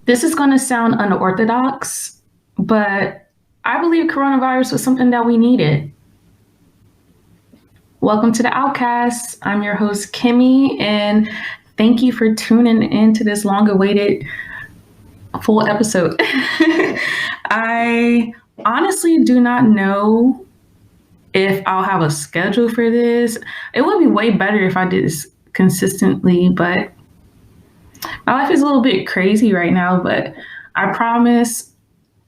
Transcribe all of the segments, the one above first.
This is going to sound unorthodox, but I believe coronavirus was something that we needed. Welcome to the Outcast. I'm your host, Kimmy, and thank you for tuning into this long awaited full episode. I honestly do not know if I'll have a schedule for this. It would be way better if I did this consistently, but my life is a little bit crazy right now. But I promise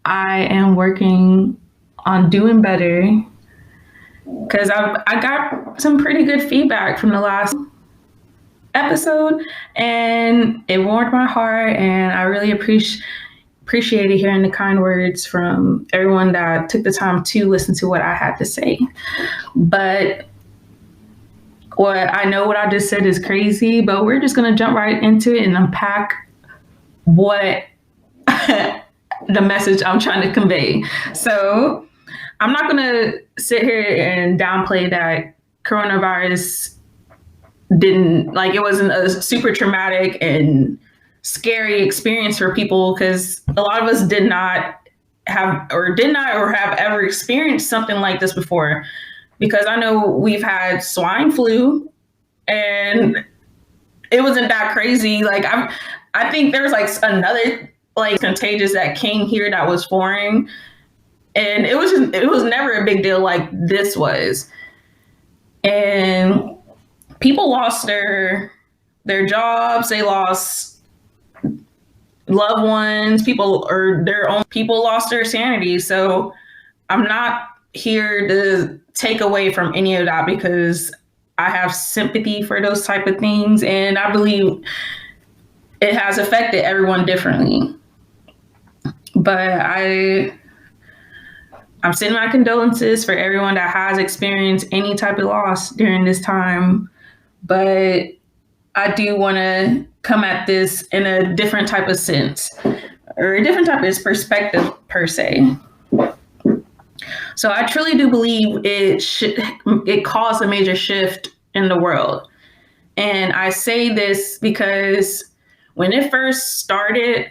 I am working on doing better because I got some pretty good feedback from the last episode, and it warmed my heart, and I really appreciated hearing the kind words from everyone that took the time to listen to what I had to say. But what I know what I just said is crazy, but we're just gonna jump right into it and unpack what the message I'm trying to convey. So I'm not gonna sit here and downplay that coronavirus didn't, like, it wasn't a super traumatic and scary experience for people, because a lot of us did not have ever experienced something like this before. Because I know we've had swine flu and it wasn't that crazy. Like I think there's like another like contagious that came here that was foreign, and it was never a big deal like this was. And people lost their jobs, they lost loved ones, people lost their sanity. So I'm not here to take away from any of that, because I have sympathy for those type of things, and I believe it has affected everyone differently. But I'm sending my condolences for everyone that has experienced any type of loss during this time. But I do want to come at this in a different type of sense, or a different type of perspective per se. So I truly do believe it caused a major shift in the world. And I say this because when it first started,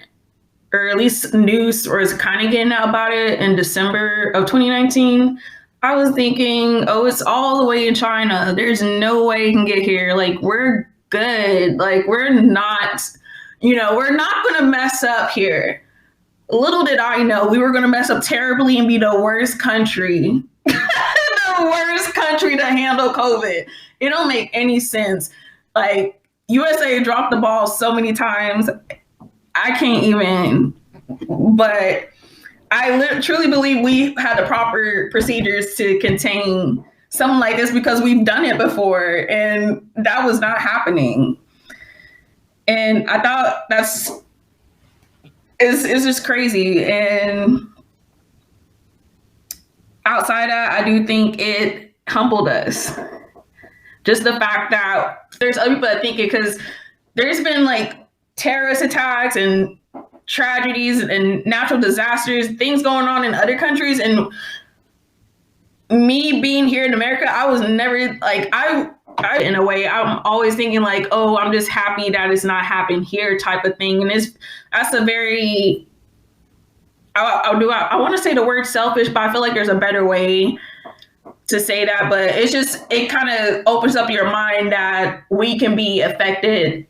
or at least news was kind of getting out about it in December of 2019, I was thinking, oh, it's all the way in China. There's no way it can get here. Like, we're good. Like, we're not going to mess up here. Little did I know we were going to mess up terribly and be the worst country, the worst country to handle COVID. It don't make any sense. Like, USA dropped the ball so many times. I can't even, but I truly believe we had the proper procedures to contain something like this, because we've done it before and that was not happening. And I thought it's just crazy. And outside that, I do think it humbled us. Just the fact that there's other people that think it, because there's been like terrorist attacks and tragedies and natural disasters, things going on in other countries. And me being here in America, I was never like, I in a way, I'm always thinking like, oh, I'm just happy that it's not happening here type of thing. And that's a very, I want to say the word selfish, but I feel like there's a better way to say that. But it kind of opens up your mind that we can be affected,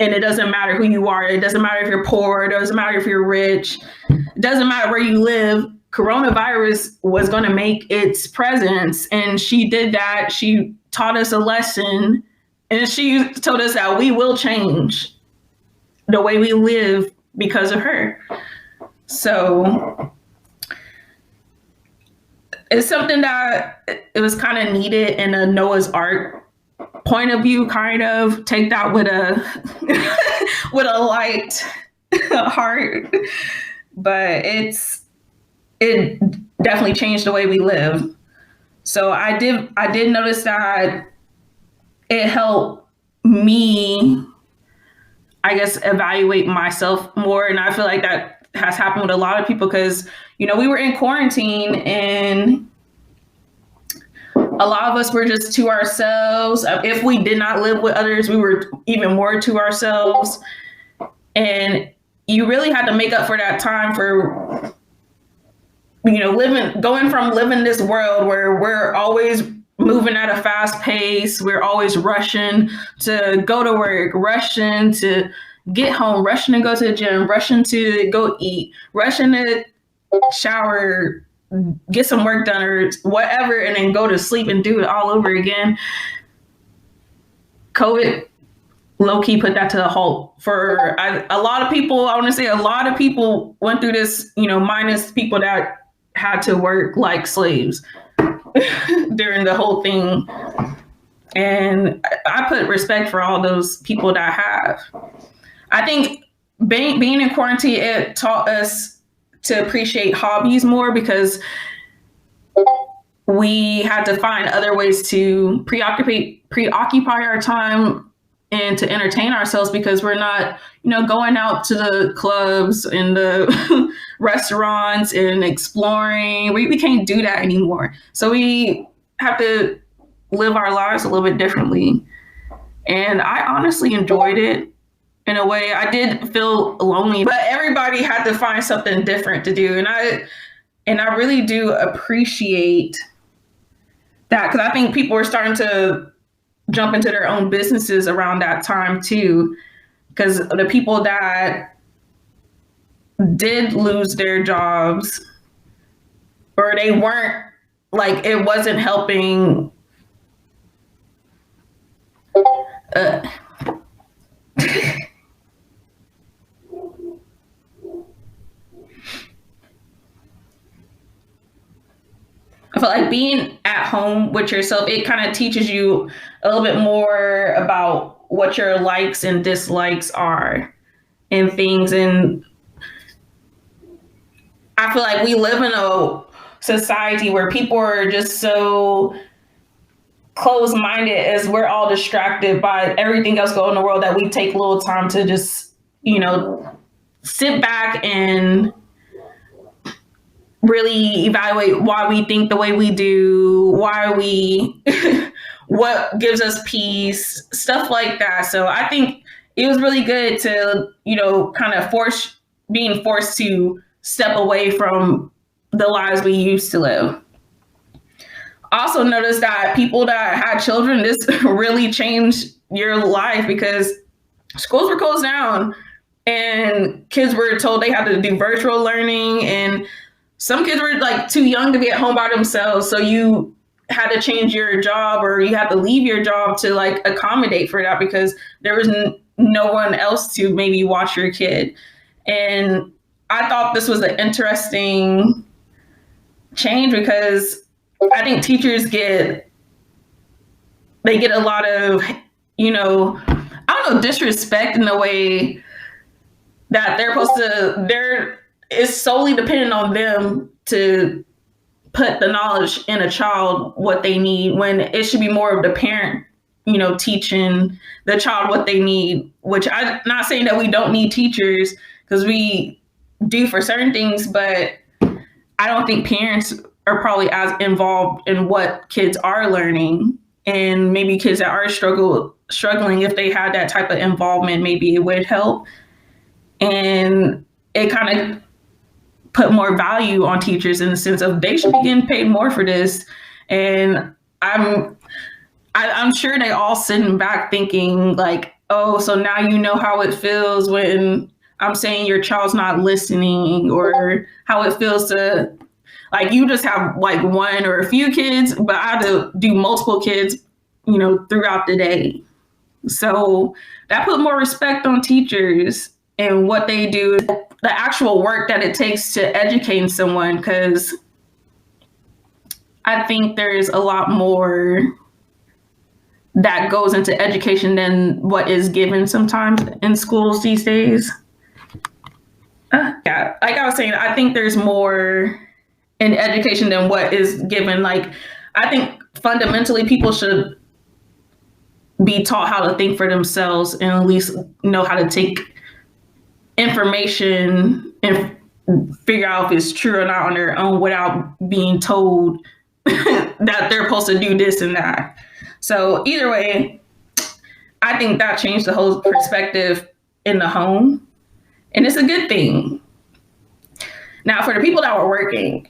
and it doesn't matter who you are. It doesn't matter if you're poor. It doesn't matter if you're rich. It doesn't matter where you live. Coronavirus was going to make its presence, and she did that. She taught us a lesson, and she told us that we will change the way we live because of her. So it's something that it was kind of needed in a Noah's Ark point of view, kind of take that with a with a light heart. But it definitely changed the way we live. So I did notice that it helped me, I guess, evaluate myself more. And I feel like that has happened with a lot of people, because, we were in quarantine and a lot of us were just to ourselves. If we did not live with others, we were even more to ourselves. And you really had to make up for that time for, going from living this world where we're always moving at a fast pace, we're always rushing to go to work, rushing to get home, rushing to go to the gym, rushing to go eat, rushing to shower, get some work done or whatever, and then go to sleep and do it all over again. COVID low key put that to the halt for a lot of people. I want to say a lot of people went through this, minus people that had to work like slaves during the whole thing. And I put respect for all those people that have. I think being in quarantine, it taught us to appreciate hobbies more because we had to find other ways to preoccupy our time and to entertain ourselves because we're not, going out to the clubs and the restaurants and exploring. We can't do that anymore. So we have to live our lives a little bit differently. And I honestly enjoyed it in a way. I did feel lonely, but everybody had to find something different to do. And I really do appreciate that because I think people were starting to jump into their own businesses around that time too. Because the people that did lose their jobs or they weren't, like, it wasn't helping. I feel like being at home with yourself, it kind of teaches you a little bit more about what your likes and dislikes are and things. And I feel like we live in a society where people are just so closed-minded as we're all distracted by everything else going in the world that we take a little time to just, sit back and really evaluate why we think the way we do, why we, what gives us peace, stuff like that. So I think it was really good to, kind of being forced to step away from the lives we used to live. Also noticed that people that had children, this really changed your life because schools were closed down and kids were told they had to do virtual learning, and some kids were like too young to be at home by themselves. So you had to change your job or you had to leave your job to like accommodate for that because there was no one else to maybe watch your kid. And I thought this was an interesting change because I think teachers get a lot of, disrespect in the way that it's solely dependent on them to put the knowledge in a child what they need when it should be more of the parent, teaching the child what they need, which I'm not saying that we don't need teachers because we do for certain things, but I don't think parents are probably as involved in what kids are learning. And maybe kids that are struggling, if they had that type of involvement, maybe it would help. And it kind of put more value on teachers in the sense of they should be getting paid more for this. And I'm sure they all sitting back thinking like, oh, so now you know how it feels when I'm saying your child's not listening, or how it feels to, like, you just have like one or a few kids, but I have to do multiple kids, throughout the day. So that put more respect on teachers and what they do, the actual work that it takes to educate someone, because I think there's a lot more that goes into education than what is given sometimes in schools these days. Yeah, like I was saying, I think there's more in education than what is given. Like, I think fundamentally people should be taught how to think for themselves and at least know how to take information and figure out if it's true or not on their own without being told that they're supposed to do this and that. So either way, I think that changed the whole perspective in the home. And it's a good thing. Now, for the people that were working,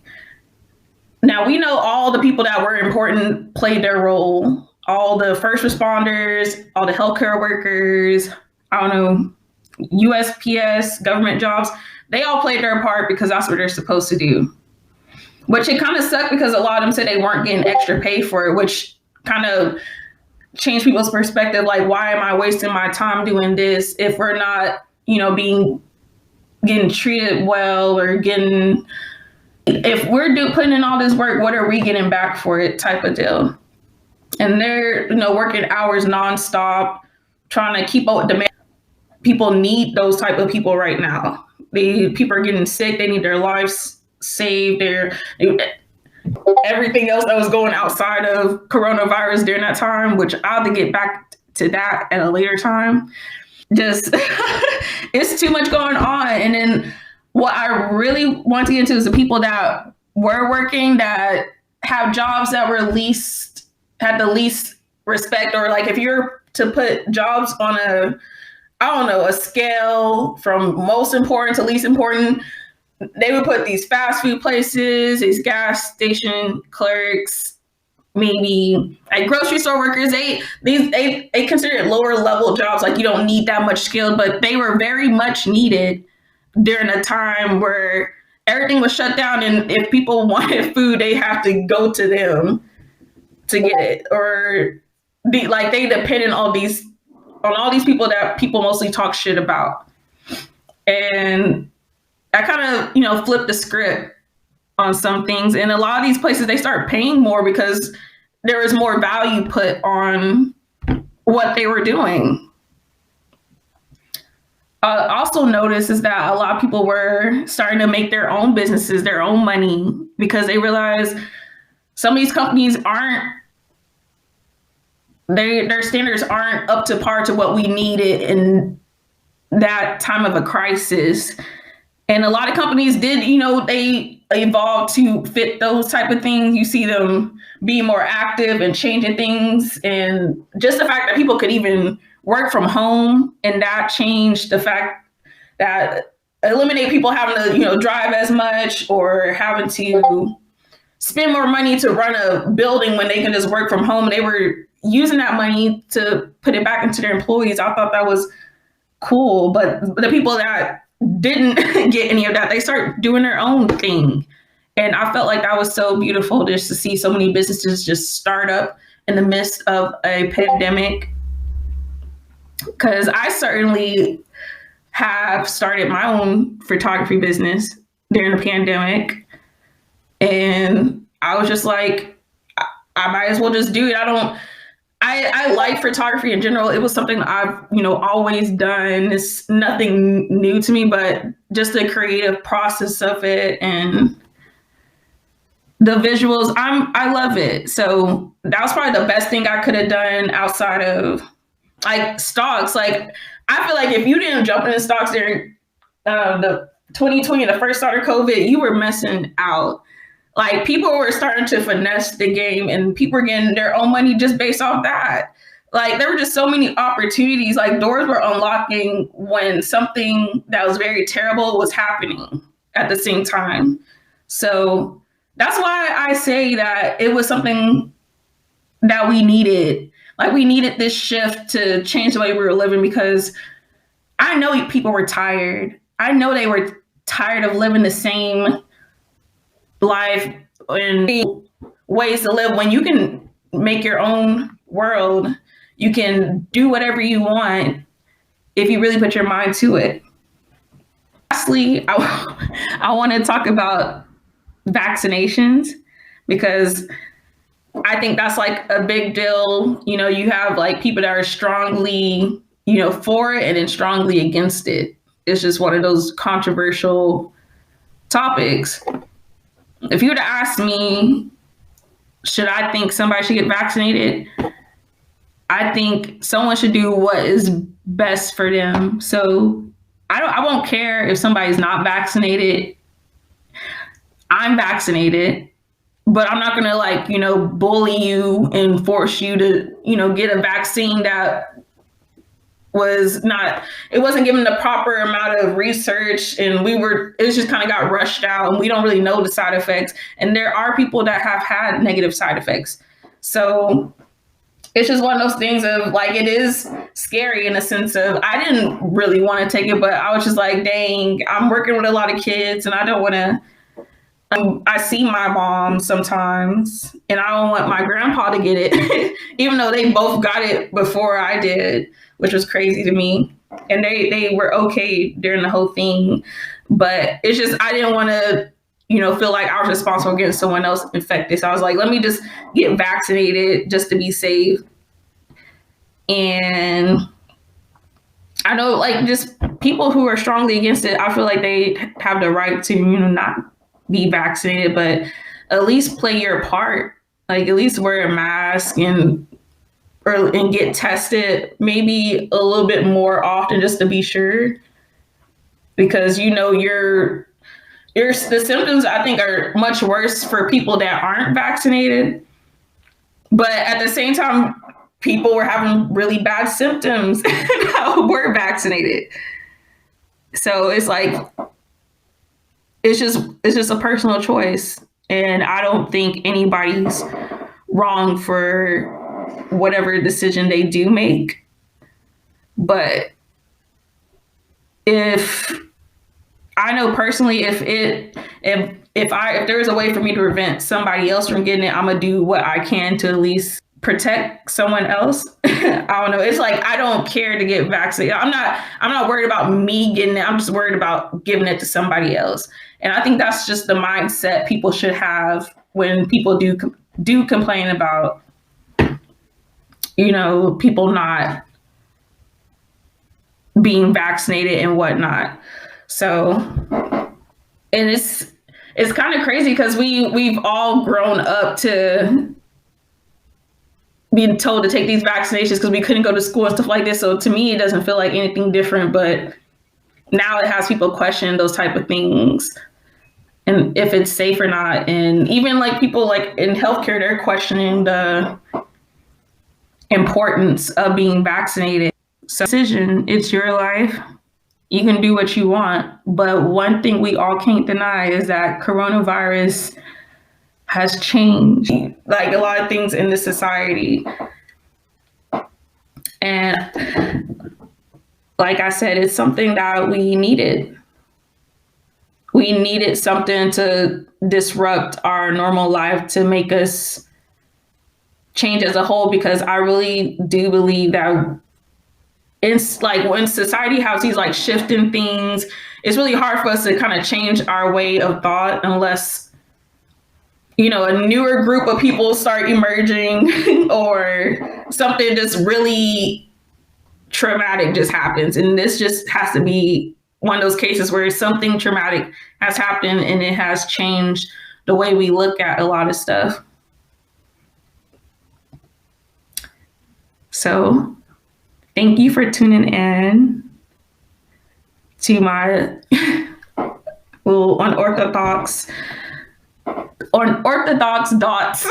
now we know all the people that were important played their role. All the first responders, all the healthcare workers, I don't know, USPS, government jobs, they all played their part because that's what they're supposed to do. Which it kind of sucked because a lot of them said they weren't getting extra pay for it, which kind of changed people's perspective. Like, why am I wasting my time doing this if we're not, getting treated well or getting, if we're putting in all this work, what are we getting back for it type of deal? And they're, working hours nonstop, trying to keep up with demand. People need those type of people right now. People are getting sick. They need their lives saved. Everything else that was going outside of coronavirus during that time, which I'll have to get back to that at a later time. Just it's too much going on. And then what I really want to get into is the people that were working that have jobs that were had the least respect, or like if you're to put jobs on a scale from most important to least important, they would put these fast food places, these gas station clerks, maybe like grocery store workers. They consider it lower level jobs. Like, you don't need that much skill, but they were very much needed during a time where everything was shut down. And if people wanted food, they have to go to them to get it, or they depended on all these people that people mostly talk shit about. And I kind of, flipped the script on some things. And a lot of these places, they start paying more because there was more value put on what they were doing. Also noticed is that a lot of people were starting to make their own businesses, their own money, because they realized some of these companies their standards aren't up to par to what we needed in that time of a crisis. And a lot of companies did, they evolved to fit those type of things. You see them being more active and changing things. And just the fact that people could even work from home, and that changed the fact that eliminate people having to, drive as much or having to spend more money to run a building when they can just work from home. They were using that money to put it back into their employees. I thought that was cool. But the people that didn't get any of that, they start doing their own thing. And I felt like that was so beautiful just to see so many businesses just start up in the midst of a pandemic. Because I certainly have started my own photography business during the pandemic. And I was just like, I might as well just do it. I like photography in general. It was something I've, always done. It's nothing new to me, but just the creative process of it and the visuals, I love it. So that was probably the best thing I could have done outside of like stocks. Like, I feel like if you didn't jump into stocks during the 2020, the first start of COVID, you were missing out. Like, people were starting to finesse the game and people were getting their own money just based off that. Like, there were just so many opportunities, like doors were unlocking when something that was very terrible was happening at the same time. So that's why I say that it was something that we needed. Like, we needed this shift to change the way we were living, because I know people were tired. I know they were tired of living the same life and ways to live. When you can make your own world, you can do whatever you want if you really put your mind to it. Lastly, I want to talk about vaccinations, because I think that's like a big deal. You have like people that are strongly, for it and then strongly against it. It's just one of those controversial topics. If you were to ask me, should I think somebody should get vaccinated? I think someone should do what is best for them. So I won't care if somebody's not vaccinated. I'm vaccinated, but I'm not gonna bully you and force you to, get a vaccine that was not, it wasn't given the proper amount of research, and it just kind of got rushed out, and we don't really know the side effects. And there are people that have had negative side effects. So it's just one of those things of like, it is scary in the sense of, I didn't really want to take it, but I was just like, dang, I'm working with a lot of kids and I don't want to, I see my mom sometimes and I don't want my grandpa to get it, even though they both got it before I did, which was crazy to me. And they were okay during the whole thing. But it's just, I didn't want to, feel like I was responsible for getting someone else infected. So I was like, let me just get vaccinated just to be safe. And I know, like, just people who are strongly against it, I feel like they have the right to, not be vaccinated, but at least play your part. Like, at least wear a mask and get tested maybe a little bit more often just to be sure. Because, the symptoms, I think, are much worse for people that aren't vaccinated. But at the same time, people were having really bad symptoms that were vaccinated. So it's like, it's just a personal choice. And I don't think anybody's wrong for whatever decision they do make. But if I know personally, if there is a way for me to prevent somebody else from getting it, I'm gonna do what I can to at least protect someone else. I don't know. It's like, I don't care to get vaccinated. I'm not worried about me getting it. I'm just worried about giving it to somebody else. And I think that's just the mindset people should have when people do complain about, people not being vaccinated and whatnot. So, and it's kind of crazy because we've all grown up to being told to take these vaccinations because we couldn't go to school and stuff like this. So to me, it doesn't feel like anything different, but now it has people question those type of things and if it's safe or not. And even like people like in healthcare, they're questioning the importance of being vaccinated. So decision, it's your life. You can do what you want. But one thing we all can't deny is that coronavirus has changed like a lot of things in the society. And like I said, it's something that we needed. We needed something to disrupt our normal life to make us change as a whole, because I really do believe that it's like when society has these like shifting things, it's really hard for us to kind of change our way of thought unless, a newer group of people start emerging or something just really traumatic just happens. And this just has to be one of those cases where something traumatic has happened and it has changed the way we look at a lot of stuff. So thank you for tuning in to my little unorthodox dots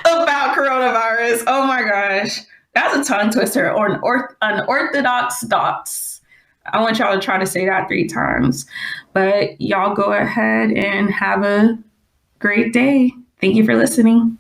about coronavirus. Oh my gosh. That's a tongue twister. Or unorthodox dots. I want y'all to try to say that 3 times. But y'all go ahead and have a great day. Thank you for listening.